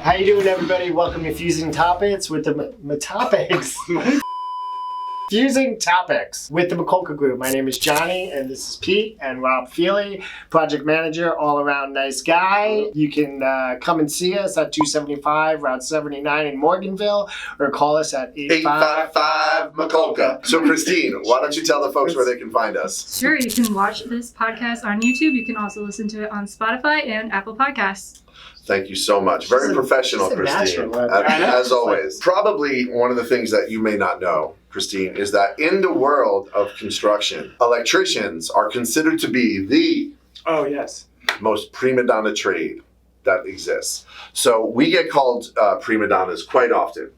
How you doing, everybody? Welcome to Fusing Topics with the Topics. Fusing Topics with the Mikulka Group. My name is Johnny, and this is Pete and Rob Feeley, project manager, all-around nice guy. You can come and see us at 275 Route 79 in Morganville, or call us at 855 Mikulka. So, Christine, why don't you tell the folks where they can find us? Sure, you can watch this podcast on YouTube. You can also listen to it on Spotify and Apple Podcasts. Thank you so much. Very professional, Christine, as always. Probably one of the things that you may not know, Christine, is that in the world of construction, electricians are considered to be the most prima donna trade that exists. So we get called prima donnas quite often.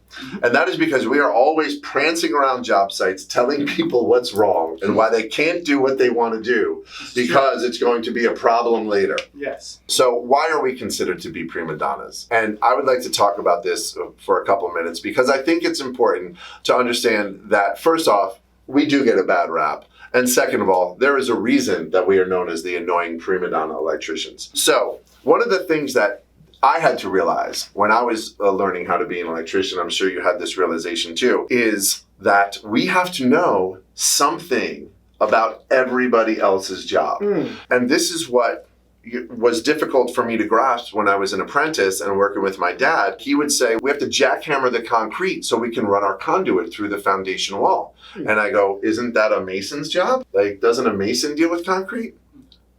And that is because we are always prancing around job sites telling people what's wrong and why they can't do what they want to do because it's going to be a problem later. Yes. So why are we considered to be prima donnas? And I would like to talk about this for a couple of minutes because I think it's important to understand that, first off, we do get a bad rap. And second of all, there is a reason that we are known as the annoying prima donna electricians. So one of the things that I had to realize when I was learning how to be an electrician, I'm sure you had this realization too, is that we have to know something about everybody else's job. And this is what was difficult for me to grasp when I was an apprentice and working with my dad. He would say, we have to jackhammer the concrete so we can run our conduit through the foundation wall. And I go, isn't that a mason's job? Like, doesn't a mason deal with concrete?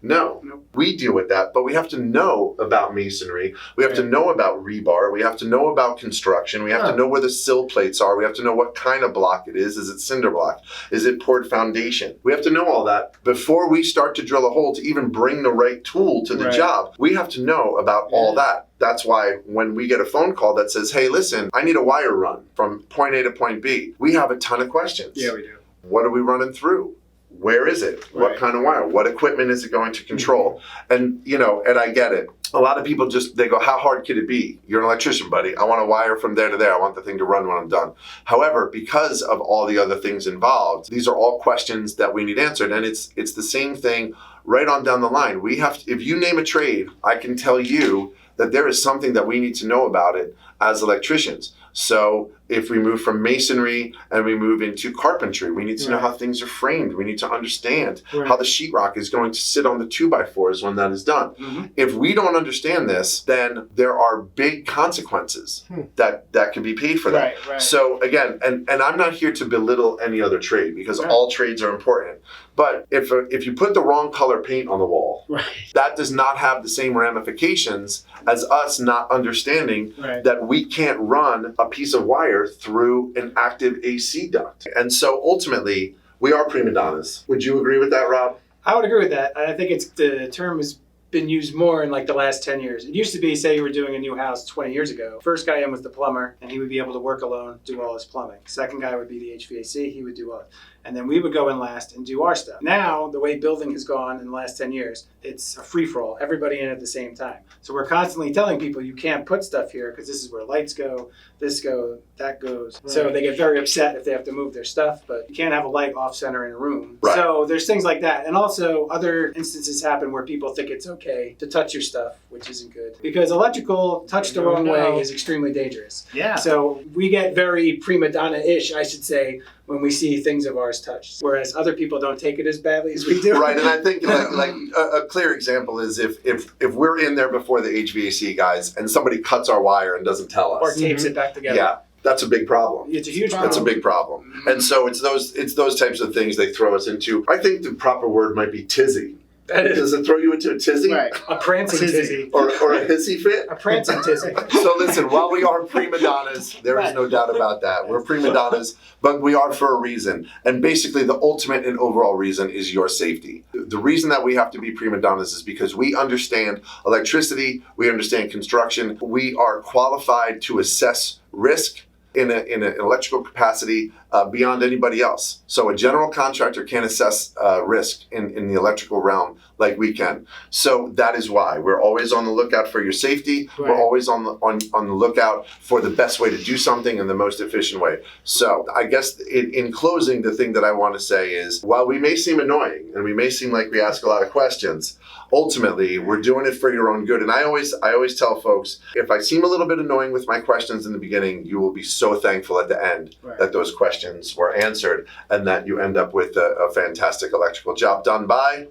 No, we deal with that, but we have to know about masonry. We have to know about rebar. We have to know about construction. We have to know where the sill plates are. We have to know what kind of block it is. Is it cinder block? Is it poured foundation? We have to know all that before we start to drill a hole to even bring the right tool to the job. We have to know about all that. That's why when we get a phone call that says, hey, listen, I need a wire run from point A to point B, we have a ton of questions. Yeah, we do. What are we running through? Where is it? What kind of wire? What equipment is it going to control? And, and I get it. A lot of people they go, how hard could it be? You're an electrician, buddy. I want a wire from there to there. I want the thing to run when I'm done. However, because of all the other things involved, these are all questions that we need answered. And it's the same thing right on down the line. We have to, if you name a trade, I can tell you that there is something that we need to know about it as electricians. So if we move from masonry and we move into carpentry, we need to know how things are framed. We need to understand how the sheetrock is going to sit on the 2x4s when that is done. If we don't understand this, then there are big consequences that can be paid for that. So again, and I'm not here to belittle any other trade because all trades are important. But if you put the wrong color paint on the wall, that does not have the same ramifications as us not understanding that we can't run a piece of wire through an active AC duct. And so ultimately, we are prima donnas. Would you agree with that, Rob? I would agree with that. I think the term has been used more in like the last 10 years. It used to be, say you were doing a new house 20 years ago. First guy in was the plumber, and he would be able to work alone, do all his plumbing. Second guy would be the HVAC, he would do all. And then we would go in last and do our stuff. Now, the way building has gone in the last 10 years, it's a free-for-all, everybody in at the same time. So we're constantly telling people you can't put stuff here because this is where lights go, this goes, that goes. So they get very upset if they have to move their stuff, but you can't have a light off-center in a room. So there's things like that. And also other instances happen where people think it's okay to touch your stuff, which isn't good. Because electrical touched the wrong way is extremely dangerous. So we get very prima donna-ish, I should say, when we see things of ours touched, whereas other people don't take it as badly as we do. Right, and I think like a clear example is if we're in there before the HVAC guys and somebody cuts our wire and doesn't tell us. Or tapes it back together. Yeah, that's a big problem. It's a huge problem. That's a big problem. And so it's those types of things they throw us into. I think the proper word might be tizzy. Does it throw you into a tizzy? A prancing tizzy. Or a hissy fit? A prancing tizzy. So listen, while we are prima donnas, there is no doubt about that. We're prima donnas, but we are for a reason. And basically the ultimate and overall reason is your safety. The reason that we have to be prima donnas is because we understand electricity, we understand construction, we are qualified to assess risk in an electrical capacity beyond anybody else. So a general contractor can't assess risk in the electrical realm like we can. So that is why we're always on the lookout for your safety. Right. We're always on the lookout for the best way to do something in the most efficient way. So I guess in closing, the thing that I want to say is, while we may seem annoying and we may seem like we ask a lot of questions, ultimately we're doing it for your own good. And I always tell folks, if I seem a little bit annoying with my questions in the beginning, you will be so thankful at the end that those questions were answered and that you end up with a fantastic electrical job done by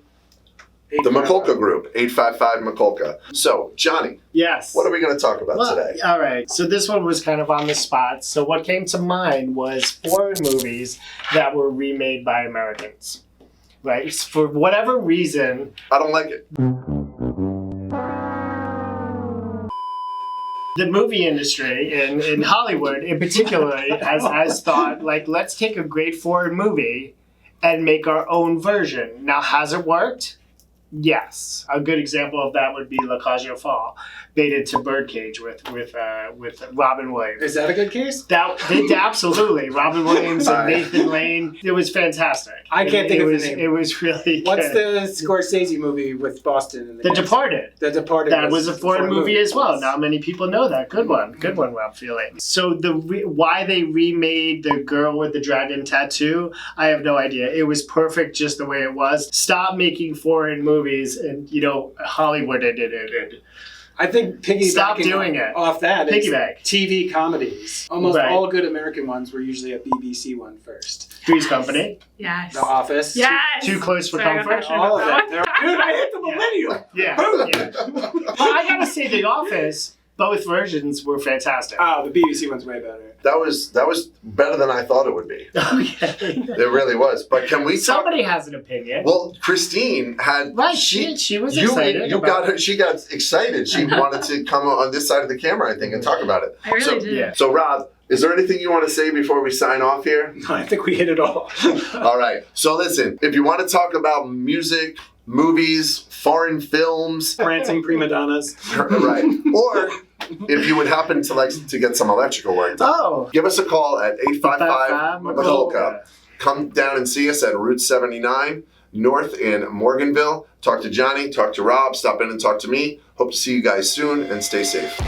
the Mikulka Group, 855 Mikulka. So, Johnny, Yes. what are we going to talk about today? All right. So this one was kind of on the spot. So what came to mind was foreign movies that were remade by Americans. Right? For whatever reason. I don't like it. The movie industry in Hollywood in particular has thought, like, let's take a great foreign movie and make our own version. Now, has it worked? Yes. A good example of that would be La Cage aux Folles, baited to Birdcage with Robin Williams. Is that a good case? Absolutely. Robin Williams and Right. Nathan Lane. It was fantastic. I can't think of the name. It was really What's good. the Scorsese movie with Boston? And The Departed. The Departed. That was a foreign movie as well. Yes. Not many people know that. Good one, Rob Feeley. So why they remade The Girl with the Dragon Tattoo, I have no idea. It was perfect just the way it was. Stop making foreign movies and, Hollywood did it. I think Stop piggybacking doing it. off that is Piggyback. TV comedies. Almost Right. all good American ones were usually a BBC one first. Three's Company. Yes. The Office. Yes. Too close for Sorry, I'm comfort. passionate All of about it. that one. Dude, I hit the millennial. Yeah. Well, I gotta say, The Office, both versions were fantastic. Oh, the BBC one's way better. That was better than I thought it would be. Okay. It really was. But can we talk? Somebody has an opinion. Well, Christine had. Right, she was excited. You about got her. She got excited. She wanted to come on this side of the camera, I think, and talk about it. I really did. yeah. So, Rob, is there anything you want to say before we sign off here? No, I think we hit it all. All right. So, listen, if you want to talk about music, movies, foreign films, Prancing Prima Donnas. right, or if you would happen to like to get some electrical work done, Oh. give us a call at 855 Mikulka. Mikulka. Come down and see us at Route 79 North in Morganville. Talk to Johnny, talk to Rob, stop in and talk to me. Hope to see you guys soon and stay safe.